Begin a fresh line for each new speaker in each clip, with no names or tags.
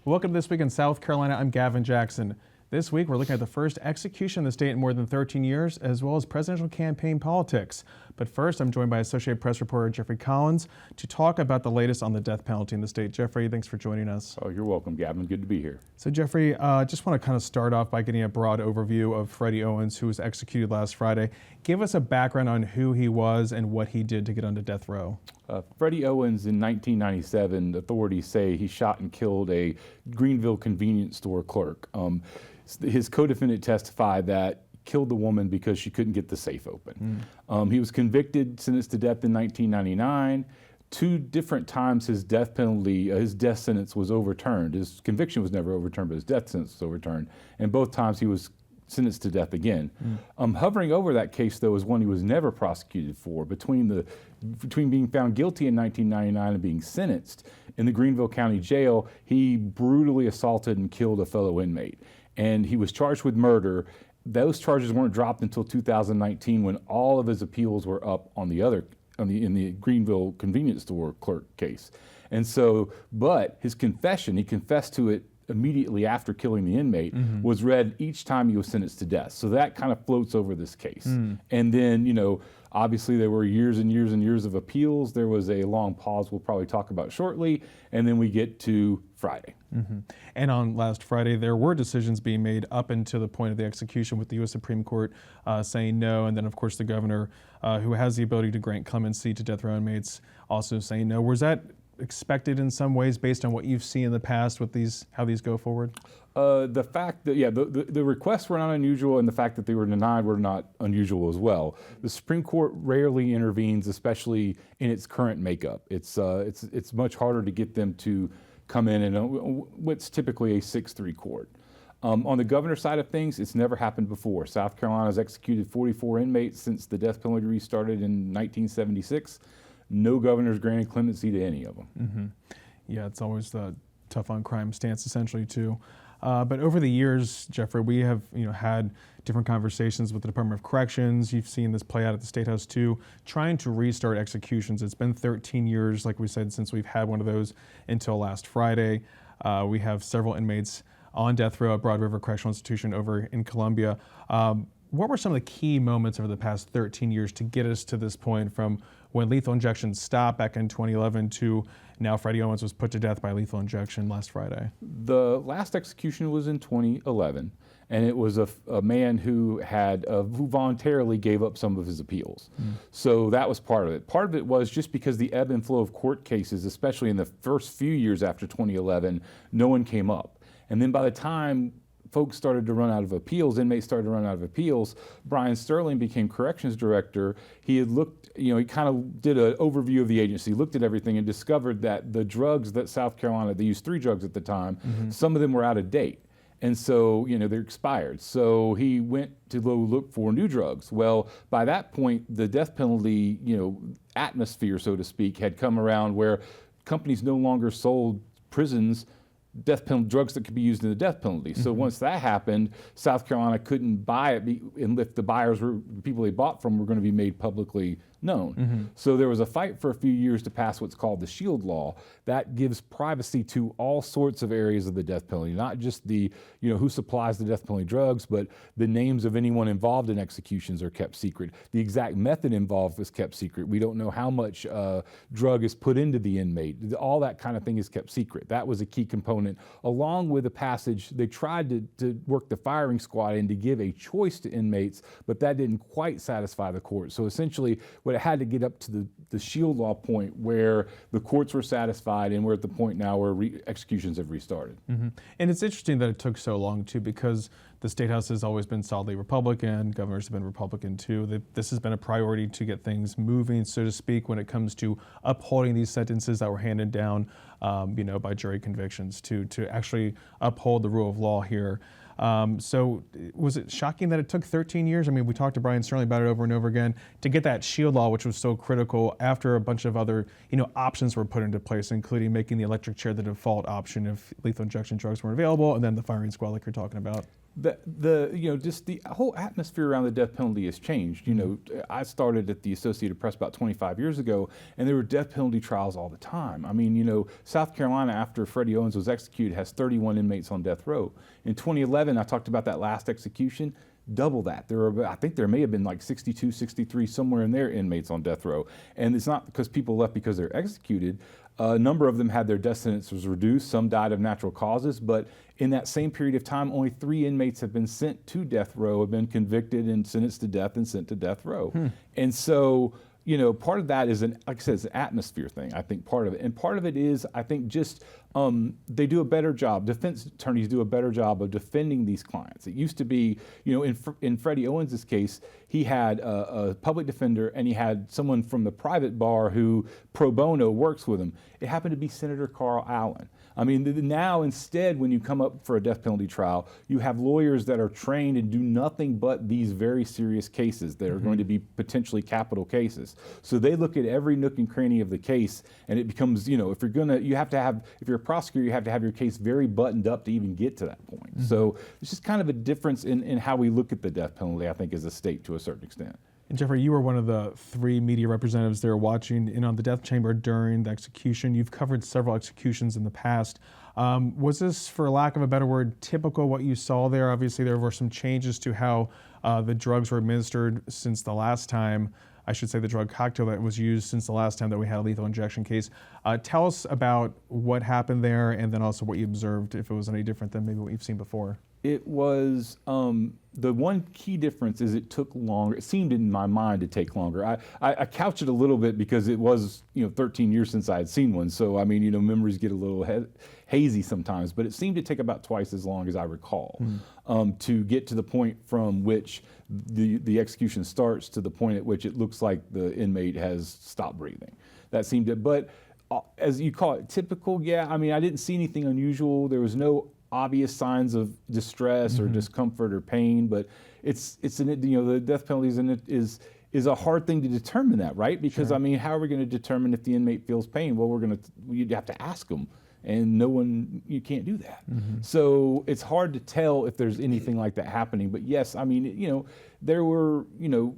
Welcome to This Week in South Carolina. I'm Gavin Jackson. This week, we're looking at the first execution in the state in more than 13 years, as well as presidential campaign politics. But first, I'm joined by Associated Press reporter Jeffrey Collins to talk about the latest on the death penalty in the state. Jeffrey, thanks for joining us.
Oh, you're welcome, Gavin. Good to be here.
So, Jeffrey, just want to kind of start off by getting a broad overview of Freddie Owens, who was executed last Friday. Give us a background on who he was and what he did to get onto death row.
Freddie Owens, in 1997, authorities say he shot and killed a Greenville convenience store clerk. His co-defendant testified that killed the woman because she couldn't get the safe open. He was convicted, sentenced to death in 1999. Two different times his death sentence was overturned. His conviction was never overturned, but his death sentence was overturned. And both times he was sentenced to death again. Hovering over that case, though, is one he was never prosecuted for. Between being found guilty in 1999 and being sentenced in the Greenville County Jail, he brutally assaulted and killed a fellow inmate. And he was charged with murder. Those charges weren't dropped until 2019, when all of his appeals were up in the Greenville convenience store clerk case. And so, but his confession, he confessed to it immediately after killing the inmate, was read each time he was sentenced to death. So that kind of floats over this case. And then, obviously there were years and years and years of appeals. There was a long pause we'll probably talk about shortly. And then we get to Friday.
And on last Friday, there were decisions being made up until the point of the execution, with the U.S. Supreme Court saying no. And then, of course, the governor, who has the ability to grant clemency to death row inmates, also saying no. Was that expected in some ways based on what you've seen in the past with how these go forward?
The fact that, the requests were not unusual, and the fact that they were denied were not unusual as well. The Supreme Court rarely intervenes, especially in its current makeup. It's much harder to get them to come in what's typically a 6-3 court. On the governor's side of things, it's never happened before. South Carolina has executed 44 inmates since the death penalty restarted in 1976. No governor's granted clemency to any of them.
Yeah, it's always the tough on crime stance, essentially, too. But over the years, Jeffrey, we have had different conversations with the Department of Corrections. You've seen this play out at the State House too, trying to restart executions. It's been 13 years, like we said, since we've had one of those until last Friday. We have several inmates on death row at Broad River Correctional Institution over in Columbia. What were some of the key moments over the past 13 years to get us to this point, from when lethal injection stopped back in 2011 to now Freddie Owens was put to death by lethal injection last Friday?
The last execution was in 2011, and it was a man who voluntarily gave up some of his appeals. So that was part of it. Part of it was just because the ebb and flow of court cases, especially in the first few years after 2011, no one came up. And then by the time folks started to run out of appeals, inmates started to run out of appeals, Brian Sterling became corrections director. He had looked, he kind of did an overview of the agency, looked at everything, and discovered that the drugs that South Carolina, they used 3 drugs at the time, some of them were out of date. And so, they're expired. So he went to look for new drugs. Well, by that point, the death penalty, atmosphere, so to speak, had come around where companies no longer sold prisons death penalty drugs that could be used in the death penalty. So once that happened, South Carolina couldn't buy it, and if the people they bought from were going to be made publicly known. So there was a fight for a few years to pass what's called the SHIELD law. That gives privacy to all sorts of areas of the death penalty, not just the, who supplies the death penalty drugs, but the names of anyone involved in executions are kept secret. The exact method involved is kept secret. We don't know how much drug is put into the inmate. All that kind of thing is kept secret. That was a key component. Along with the passage, they tried to work the firing squad in to give a choice to inmates, but that didn't quite satisfy the court. So essentially, what it had to get up to the SHIELD law point where the courts were satisfied, and we're at the point now where executions have restarted.
And it's interesting that it took so long too, because the State House has always been solidly Republican, governors have been Republican too. This has been a priority to get things moving, so to speak, when it comes to upholding these sentences that were handed down by jury convictions, to actually uphold the rule of law here. So was it shocking that it took 13 years? I mean, we talked to Brian Sterling about it over and over again, to get that SHIELD law, which was so critical, after a bunch of other, options were put into place, including making the electric chair the default option if lethal injection drugs weren't available, and then the firing squad like you're talking about.
Just the whole atmosphere around the death penalty has changed. I started at the Associated Press about 25 years ago, and there were death penalty trials all the time. I mean, South Carolina, after Freddie Owens was executed, has 31 inmates on death row. In 2011, I talked about that last execution. Double that. I think there may have been like 62, 63, somewhere in there, inmates on death row. And it's not because people left because they're executed. A number of them had their death sentences reduced. Some died of natural causes. But in that same period of time, only 3 inmates have been sent to death row, have been convicted and sentenced to death and sent to death row. And so, part of that is, like I said, it's an atmosphere thing, I think, part of it. And part of it is, I think, just they do a better job, defense attorneys do a better job of defending these clients. It used to be, in Freddie Owens' case, he had a public defender and he had someone from the private bar who pro bono works with him. It happened to be Senator Carl Allen. I mean, now instead, when you come up for a death penalty trial, you have lawyers that are trained and do nothing but these very serious cases that are going to be potentially capital cases. So they look at every nook and cranny of the case, and it becomes, if you're a prosecutor, you have to have your case very buttoned up to even get to that point. So it's just kind of a difference in how we look at the death penalty, I think, as a state to a certain extent.
And Jeffrey, you were one of the 3 media representatives there watching in on the death chamber during the execution. You've covered several executions in the past. Was this, for lack of a better word, typical what you saw there? Obviously, there were some changes to how the drugs were administered since the last time. I should say the drug cocktail that was used since the last time that we had a lethal injection case. Tell us about what happened there, and then also what you observed, if it was any different than maybe what you've seen before.
It was, the one key difference is it took longer. It seemed in my mind to take longer. I couch it a little bit because it was, 13 years since I had seen one. So, I mean, memories get a little hazy sometimes, but it seemed to take about twice as long as I recall to get to the point from which the execution starts to the point at which it looks like the inmate has stopped breathing. That seemed to, but as you call it, typical, yeah. I mean, I didn't see anything unusual. There was no obvious signs of distress or discomfort or pain, but the death penalty is a hard thing to determine that, right? Because
Sure.
I mean, how are we going to determine if the inmate feels pain? Well, you'd have to ask them, and you can't do that. So it's hard to tell if there's anything like that happening. But yes, I mean, there were,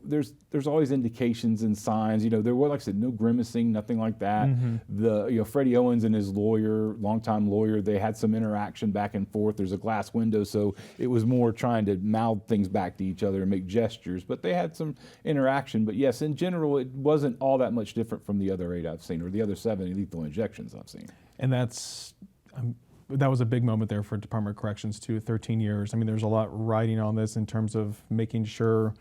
there's always indications and signs. There were, like I said, no grimacing, nothing like that. Freddie Owens and his lawyer, longtime lawyer, they had some interaction back and forth. There's a glass window, so it was more trying to mouth things back to each other and make gestures. But they had some interaction. But yes, in general, it wasn't all that much different from the other 8 I've seen, or the other 7 lethal injections I've seen.
And that was a big moment there for Department of Corrections too, 13 years. I mean, there's a lot riding on this in terms of making sure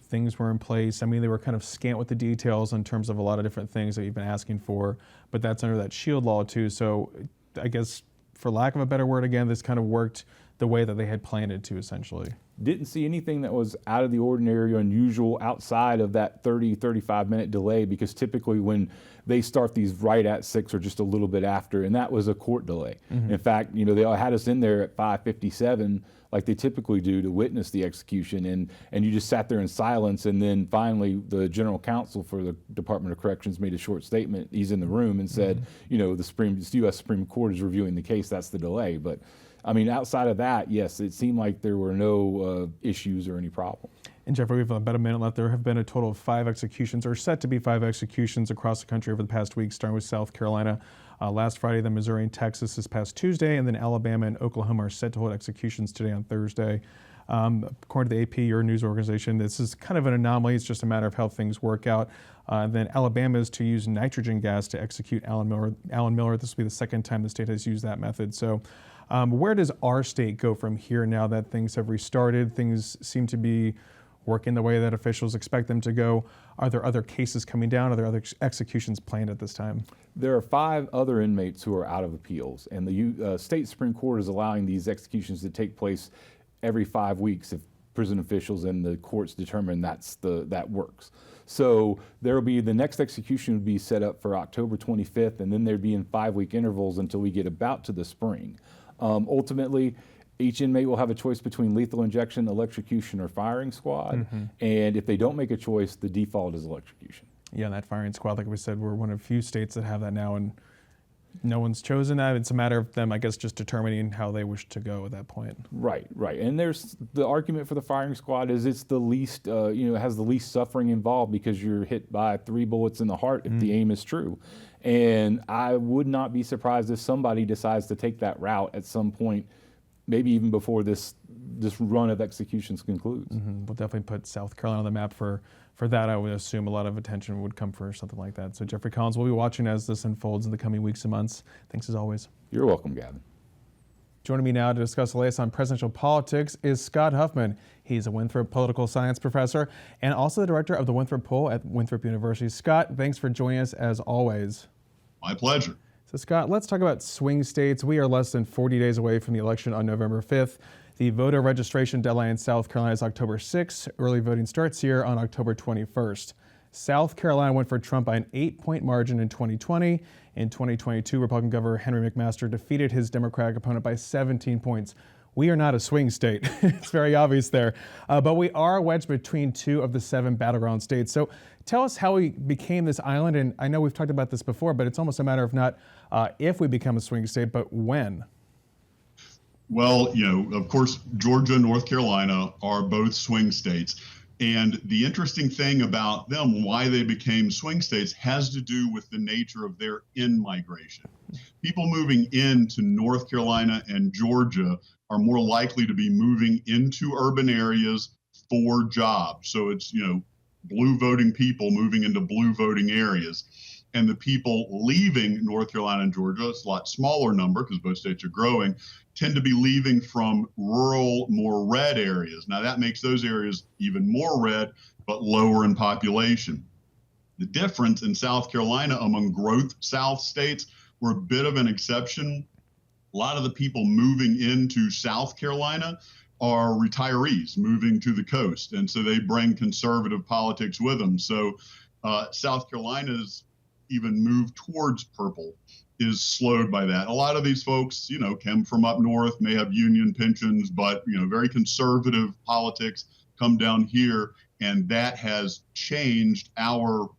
things were in place. I mean, they were kind of scant with the details in terms of a lot of different things that you've been asking for, but that's under that SHIELD law too. So I guess, for lack of a better word, again, this kind of worked the way that they had planned it to, essentially.
Didn't see anything that was out of the ordinary or unusual outside of that 35 minute delay, because typically when they start these right at 6 or just a little bit after, and that was a court delay. In fact, they all had us in there at 5:57 like they typically do to witness the execution, and you just sat there in silence, and then finally the general counsel for the Department of Corrections made a short statement. He's in the room and said, the U.S. Supreme Court is reviewing the case, that's the delay. But I mean, outside of that, yes, it seemed like there were no issues or any problems.
And Jeffrey, we have about a minute left. There have been a total of 5 executions, or set to be 5 executions across the country over the past week, starting with South Carolina last Friday, then Missouri and Texas this past Tuesday, and then Alabama and Oklahoma are set to hold executions today on Thursday. According to the AP, your news organization, this is kind of an anomaly. It's just a matter of how things work out. Then Alabama is to use nitrogen gas to execute Alan Miller. This will be the second time the state has used that method. So where does our state go from here now that things have restarted? Things seem to be working the way that officials expect them to go. Are there other cases coming down? Are there other executions planned at this time?
There are 5 other inmates who are out of appeals, and the state Supreme Court is allowing these executions to take place every 5 weeks if prison officials and the courts determine that works. So there will be, the next execution would be set up for October 25th, and then there'd be in 5-week intervals until we get about to the spring. Ultimately, each inmate will have a choice between lethal injection, electrocution, or firing squad. And if they don't make a choice, the default is electrocution.
Yeah, and that firing squad, like we said, we're one of few states that have that now, and no one's chosen that. It's a matter of them, I guess, just determining how they wish to go at that point.
Right. And there's the argument for the firing squad is it's the least, it has the least suffering involved because you're hit by 3 bullets in the heart if the aim is true. And I would not be surprised if somebody decides to take that route at some point, maybe even before this run of executions concludes.
We'll definitely put South Carolina on the map for that. I would assume a lot of attention would come for something like that. So Jeffrey Collins, we'll be watching as this unfolds in the coming weeks and months. Thanks as always.
You're welcome, Gavin.
Joining me now to discuss the latest on presidential politics is Scott Huffman. He's a Winthrop political science professor and also the director of the Winthrop Poll at Winthrop University. Scott, thanks for joining us as always.
My pleasure.
So Scott, let's talk about swing states. We are less than 40 days away from the election on November 5th. The voter registration deadline in South Carolina is October 6th. Early voting starts here on October 21st. South Carolina went for Trump by an 8-point margin in 2020. In 2022, Republican Governor Henry McMaster defeated his Democratic opponent by 17 points. We are not a swing state. It's very obvious there. But we are wedged between 2 of the 7 battleground states. So tell us how we became this island. And I know we've talked about this before, but it's almost a matter of not if we become a swing state, but when.
Well, of course, Georgia and North Carolina are both swing states. And the interesting thing about them, why they became swing states, has to do with the nature of their in-migration. People moving into North Carolina and Georgia are more likely to be moving into urban areas for jobs. So it's, blue voting people moving into blue voting areas. And the people leaving North Carolina and Georgia, it's a lot smaller number because both states are growing, tend to be leaving from rural, more red areas. Now that makes those areas even more red, but lower in population. The difference in South Carolina among growth South states were a bit of an exception. A lot of the people moving into South Carolina are retirees moving to the coast. And so they bring conservative politics with them. So South Carolina's even move towards purple is slowed by that. A lot of these folks, came from up north, may have union pensions, but, very conservative politics come down here. And that has changed our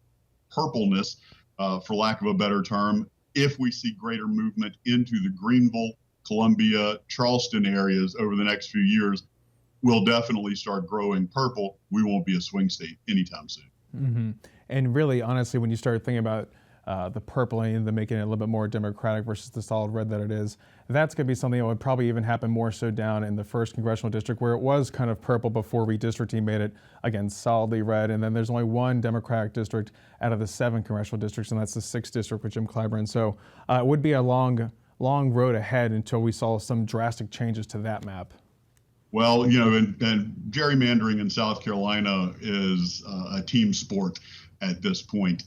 purpleness, for lack of a better term, if we see greater movement into the Greenville, Columbia, Charleston areas over the next few years, we'll definitely start growing purple. We won't be a swing state anytime soon.
Mm-hmm. And really, honestly, when you start thinking about the purpling and the making it a little bit more democratic versus the solid red that it is, that's going to be something that would probably even happen more so down in the 1st congressional district where it was kind of purple before redistricting made it, again, solidly red. And then there's only 1 Democratic district out of the 7 congressional districts, and that's the 6th district with Jim Clyburn. So it would be a long road ahead until we saw some drastic changes to that map.
Well, and gerrymandering in South Carolina is a team sport at this point.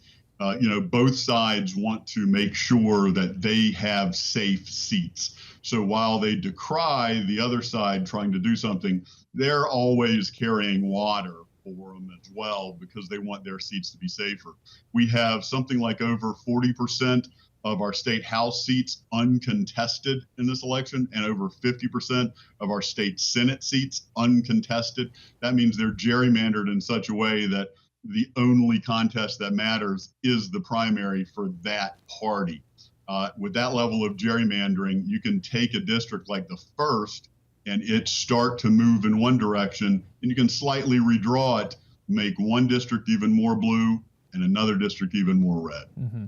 Both sides want to make sure that they have safe seats. So while they decry the other side trying to do something, they're always carrying water for them as well because they want their seats to be safer. We have something like over 40% of our state House seats uncontested in this election and over 50% of our state Senate seats uncontested. That means they're gerrymandered in such a way that the only contest that matters is the primary for that party. With that level of gerrymandering, you can take a district like the 1st and it start to move in one direction, and you can slightly redraw it, make one district even more blue and another district even more red.
Mm-hmm.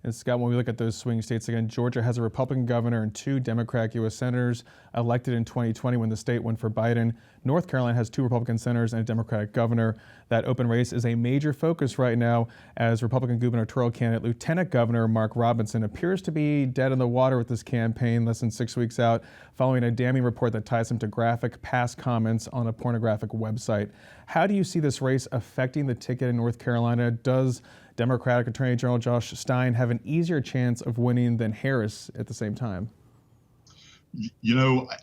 And Scott, when we look at those swing states again, Georgia has a Republican governor and 2 Democratic U.S. senators elected in 2020 when the state went for Biden. North Carolina has 2 Republican senators and a Democratic governor. That open race is a major focus right now as Republican gubernatorial candidate Lieutenant Governor Mark Robinson appears to be dead in the water with this campaign less than 6 weeks out following a damning report that ties him to graphic past comments on a pornographic website. How do you see this race affecting the ticket in North Carolina? Does Democratic Attorney General Josh Stein have an easier chance of winning than Harris at the same time?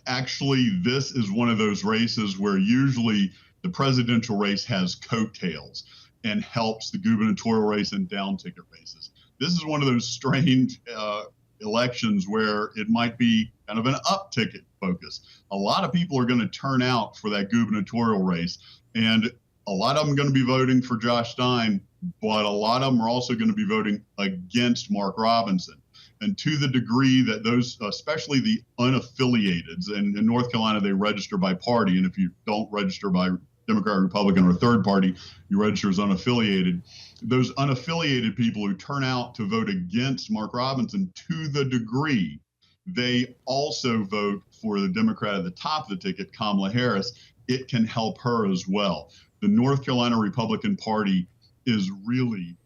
Actually, this is one of those races where usually the presidential race has coattails and helps the gubernatorial race and down ticket races. This is one of those strange elections where it might be kind of an up ticket focus. A lot of people are going to turn out for that gubernatorial race, and a lot of them are going to be voting for Josh Stein, but a lot of them are also going to be voting against Mark Robinson. And to the degree that those, especially the unaffiliateds, and in North Carolina, they register by party. And if you don't register by Democrat, Republican, or third party, you register as unaffiliated. Those unaffiliated people who turn out to vote against Mark Robinson, to the degree they also vote for the Democrat at the top of the ticket, Kamala Harris, it can help her as well. The North Carolina Republican Party is really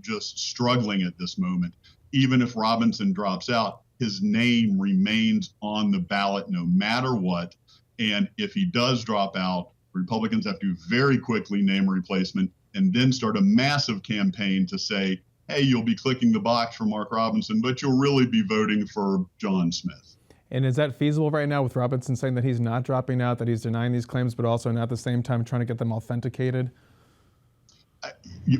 just struggling at this moment. Even if Robinson drops out, his name remains on the ballot no matter what. And if he does drop out, Republicans have to very quickly name a replacement and then start a massive campaign to say, hey, you'll be clicking the box for Mark Robinson, but you'll really be voting for John Smith.
And is that feasible right now with Robinson saying that he's not dropping out, that he's denying these claims, but also not at the same time trying to get them authenticated?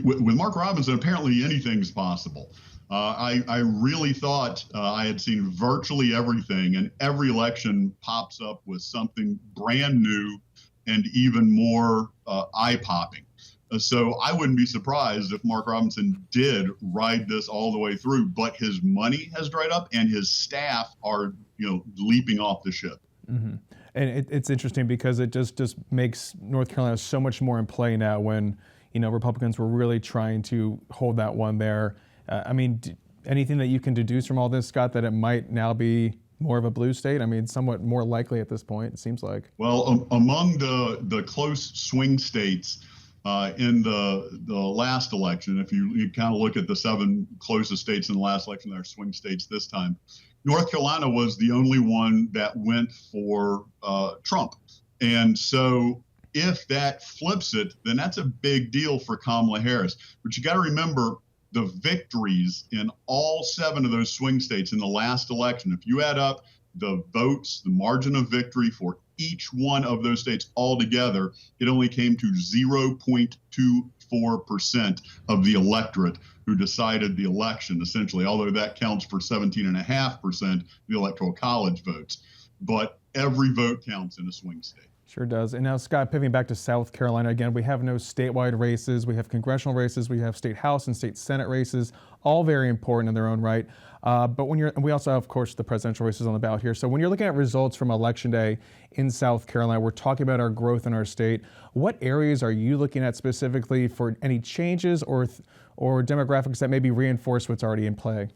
With Mark Robinson, apparently anything's possible. I really thought I had seen virtually everything, and every election pops up with something brand new and even more eye-popping. So I wouldn't be surprised if Mark Robinson did ride this all the way through, but his money has dried up and his staff are, leaping off the ship.
Mm-hmm. And it's interesting because it just makes North Carolina so much more in play now when, Republicans were really trying to hold that one there. Anything that you can deduce from all this, Scott, that it might now be more of a blue state? Somewhat more likely at this point, it seems like.
Well, among the close swing states in the last election, if you kind of look at the 7 closest states in the last election that are swing states this time, North Carolina was the only one that went for Trump. And so if that flips it, then that's a big deal for Kamala Harris. But you got to remember the victories in all 7 of those swing states in the last election. If you add up the votes, the margin of victory for each one of those states altogether, it only came to 0.24% of the electorate who decided the election, essentially, although that counts for 17.5% of the Electoral College votes. But every vote counts in a swing state.
Sure does. And now, Scott, pivoting back to South Carolina again, we have no statewide races. We have congressional races. We have state House and state Senate races, all very important in their own right. But we also have, of course, the presidential races on the ballot here. So when you're looking at results from Election Day in South Carolina, we're talking about our growth in our state. What areas are you looking at specifically for any changes or demographics that maybe reinforce what's already in play?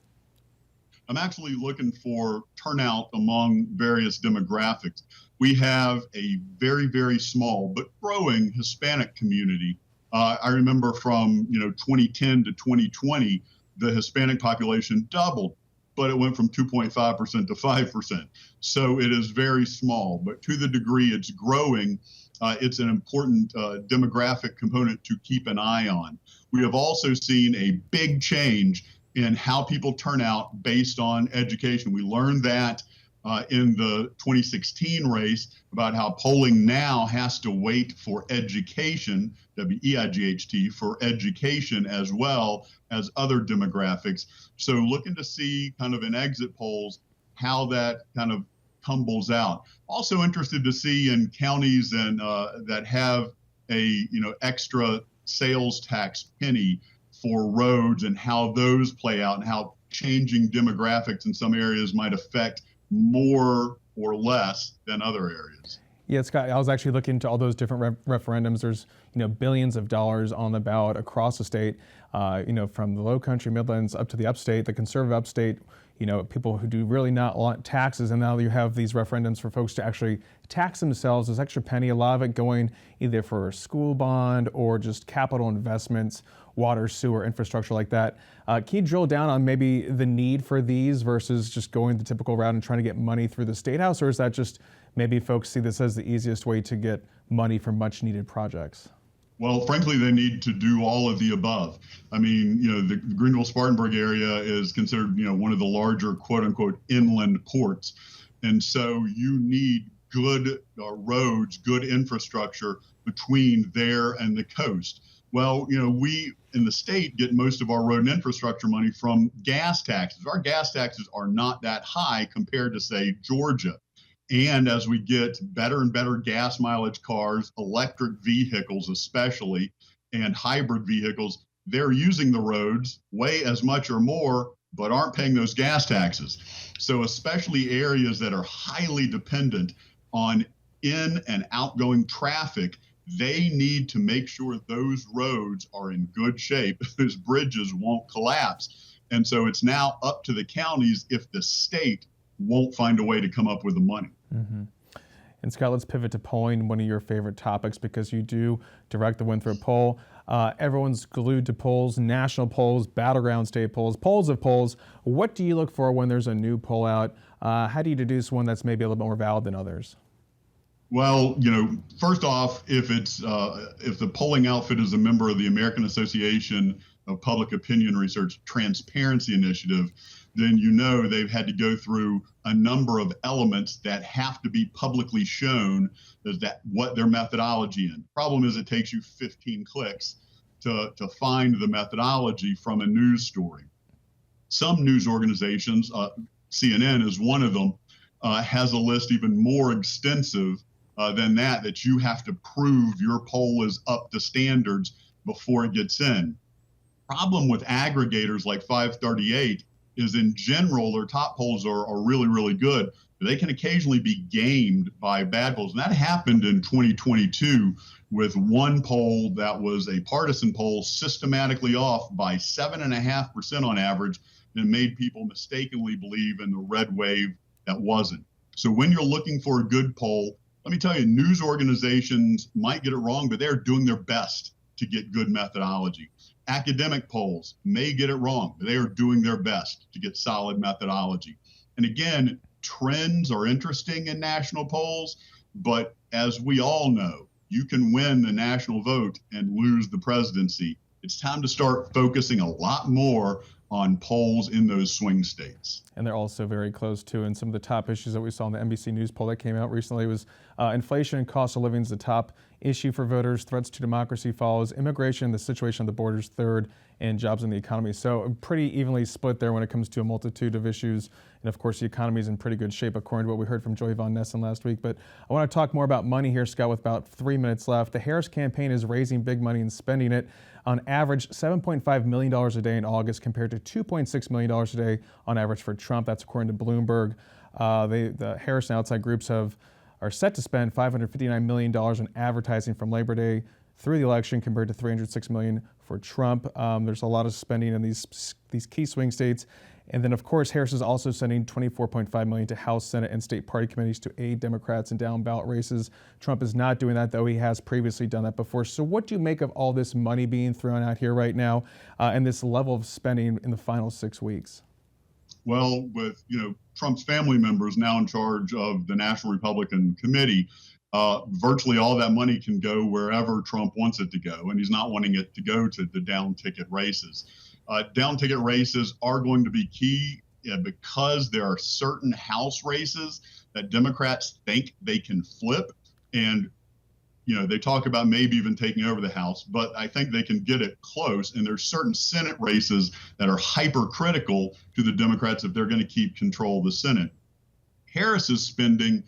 I'm actually looking for turnout among various demographics. We have a very, very small but growing Hispanic community. I remember from 2010 to 2020, the Hispanic population doubled, but it went from 2.5% to 5%. So it is very small, but to the degree it's growing, it's an important demographic component to keep an eye on. We have also seen a big change in how people turn out based on education. We learned that in the 2016 race about how polling now has to wait for education, WEIGHT, for education as well as other demographics. So looking to see kind of in exit polls how that kind of tumbles out. Also interested to see in counties and that have a extra sales tax penny for roads and how those play out and how changing demographics in some areas might affect more or less than other areas.
Yeah, Scott, I was actually looking into all those different referendums. There's, billions of dollars on the ballot across the state, from the Low Country, Midlands up to the upstate, the conservative upstate, people who do really not want taxes. And now you have these referendums for folks to actually tax themselves, this extra penny, a lot of it going either for a school bond or just capital investments, water, sewer, infrastructure like that. Can you drill down on maybe the need for these versus just going the typical route and trying to get money through the State House? Or is that just maybe folks see this as the easiest way to get money for much needed projects?
Well, frankly, they need to do all of the above. The Greenville-Spartanburg area is considered, one of the larger quote unquote inland ports. And so you need good roads, good infrastructure between there and the coast. Well, we in the state get most of our road and infrastructure money from gas taxes. Our gas taxes are not that high compared to, say, Georgia. And as we get better and better gas mileage cars, electric vehicles especially, and hybrid vehicles, they're using the roads way as much or more but aren't paying those gas taxes. So especially areas that are highly dependent on in and outgoing traffic, they need to make sure those roads are in good shape. Those bridges won't collapse. And so it's now up to the counties if the state won't find a way to come up with the money.
Mm-hmm. And Scott, let's pivot to polling, one of your favorite topics, because you do direct the Winthrop poll. Everyone's glued to polls, national polls, battleground state polls of polls. What do you look for when there's a new poll out? How do you deduce one that's maybe a little bit more valid than others?
Well, first off, if the polling outfit is a member of the American Association of Public Opinion Research Transparency Initiative, then they've had to go through a number of elements that have to be publicly shown as that what their methodology is. Problem is, it takes you 15 clicks to find the methodology from a news story. Some news organizations, CNN is one of them, has a list even more extensive than that you have to prove your poll is up to standards before it gets in. Problem with aggregators like 538 is, in general, their top polls are really, really good. But they can occasionally be gamed by bad polls. And that happened in 2022 with one poll that was a partisan poll systematically off by 7.5% on average, and made people mistakenly believe in the red wave that wasn't. So when you're looking for a good poll, let me tell you, news organizations might get it wrong, but they're doing their best to get good methodology. Academic polls may get it wrong, but they are doing their best to get solid methodology. And again, trends are interesting in national polls, but as we all know, you can win the national vote and lose the presidency. It's time to start focusing a lot more on polls in those swing states.
And they're also very close too. And some of the top issues that we saw in the NBC News poll that came out recently was inflation and cost of living is the top issue for voters. Threats to democracy follows. Immigration, the situation on the borders third, and jobs in the economy. So pretty evenly split there when it comes to a multitude of issues. And of course, the economy is in pretty good shape, according to what we heard from Joy Von Nessen last week. But I want to talk more about money here, Scott, with about 3 minutes left. The Harris campaign is raising big money and spending it. On average, $7.5 million a day in August compared to $2.6 million a day on average for Trump. That's according to Bloomberg. The Harris and outside groups are set to spend $559 million in advertising from Labor Day through the election compared to $306 million for Trump. There's a lot of spending in these key swing states. And then, of course, Harris is also sending $24.5 million to House, Senate, and state party committees to aid Democrats in down ballot races. Trump is not doing that, though he has previously done that before. So what do you make of all this money being thrown out here right now and this level of spending in the final 6 weeks?
Well, with Trump's family members now in charge of the National Republican Committee, virtually all that money can go wherever Trump wants it to go, and he's not wanting it to go to the down ticket races. Down ticket races are going to be key because there are certain House races that Democrats think they can flip, and they talk about maybe even taking over the House, but I think they can get it close. And there's certain Senate races that are hypercritical to the Democrats if they're going to keep control of the Senate. Harris's spending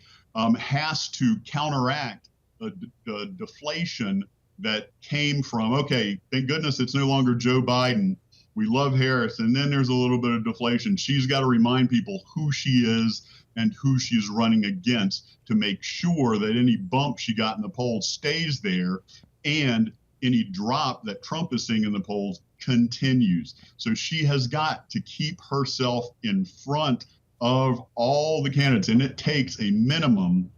has to counteract the deflation that came from, okay, thank goodness it's no longer Joe Biden. We love Harris. And then there's a little bit of deflation. She's got to remind people who she is and who she's running against to make sure that any bump she got in the polls stays there and any drop that Trump is seeing in the polls continues. So she has got to keep herself in front of all the candidates. And it takes a minimum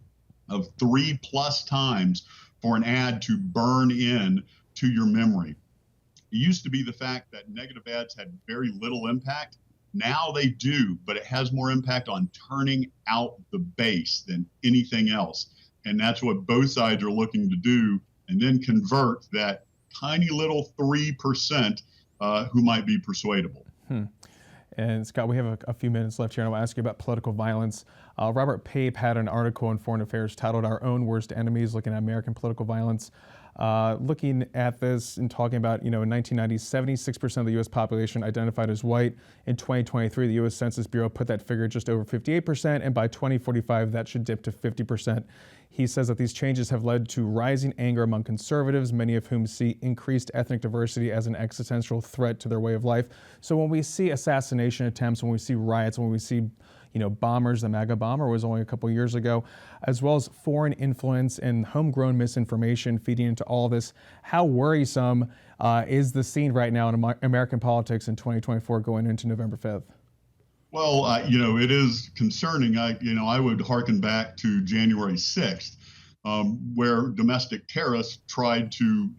of 3+ times for an ad to burn in to your memory. It used to be the fact that negative ads had very little impact. Now they do, but it has more impact on turning out the base than anything else. And that's what both sides are looking to do, and then convert that tiny little 3% who might be persuadable.
And Scott, we have a few minutes left here, and I want to ask you about political violence. Robert Pape had an article in Foreign Affairs titled "Our Own Worst Enemies," looking at American political violence. looking at this and talking about, in 1990, 76% of the U.S. population identified as white. In 2023, the U.S. Census Bureau put that figure just over 58%, and by 2045, that should dip to 50%. He says that these changes have led to rising anger among conservatives, many of whom see increased ethnic diversity as an existential threat to their way of life. So when we see assassination attempts, when we see riots, when we see bombers, the MAGA bomber was only a couple years ago, as well as foreign influence and homegrown misinformation feeding into all this, how worrisome is the scene right now in American politics in 2024 going into November 5th?
Well, it is concerning. I would hearken back to January 6th, where domestic terrorists tried to,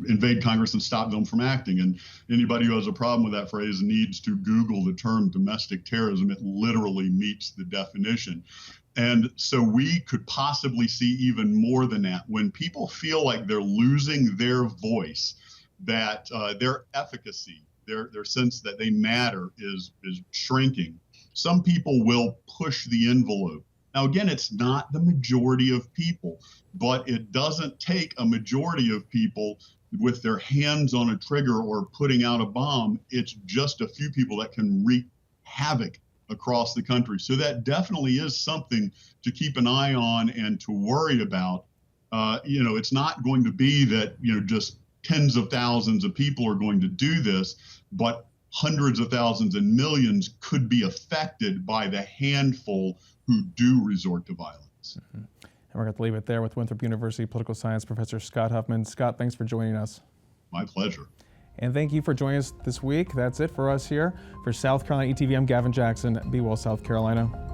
invade Congress and stop them from acting. And anybody who has a problem with that phrase needs to Google the term domestic terrorism. It literally meets the definition. And so we could possibly see even more than that. When people feel like they're losing their voice, that their efficacy, their sense that they matter is shrinking, some people will push the envelope. Now, again, it's not the majority of people, but it doesn't take a majority of people with their hands on a trigger or putting out a bomb. It's just a few people that can wreak havoc across the country. So that definitely is something to keep an eye on and to worry about. It's not going to be that, just tens of thousands of people are going to do this, but hundreds of thousands and millions could be affected by the handful who do resort to violence.
Mm-hmm. And we're going to leave it there with Winthrop University political science professor Scott Huffman. Scott, thanks for joining us.
My pleasure.
And thank you for joining us this week. That's it for us here. For South Carolina ETV, I'm Gavin Jackson. Be well, South Carolina.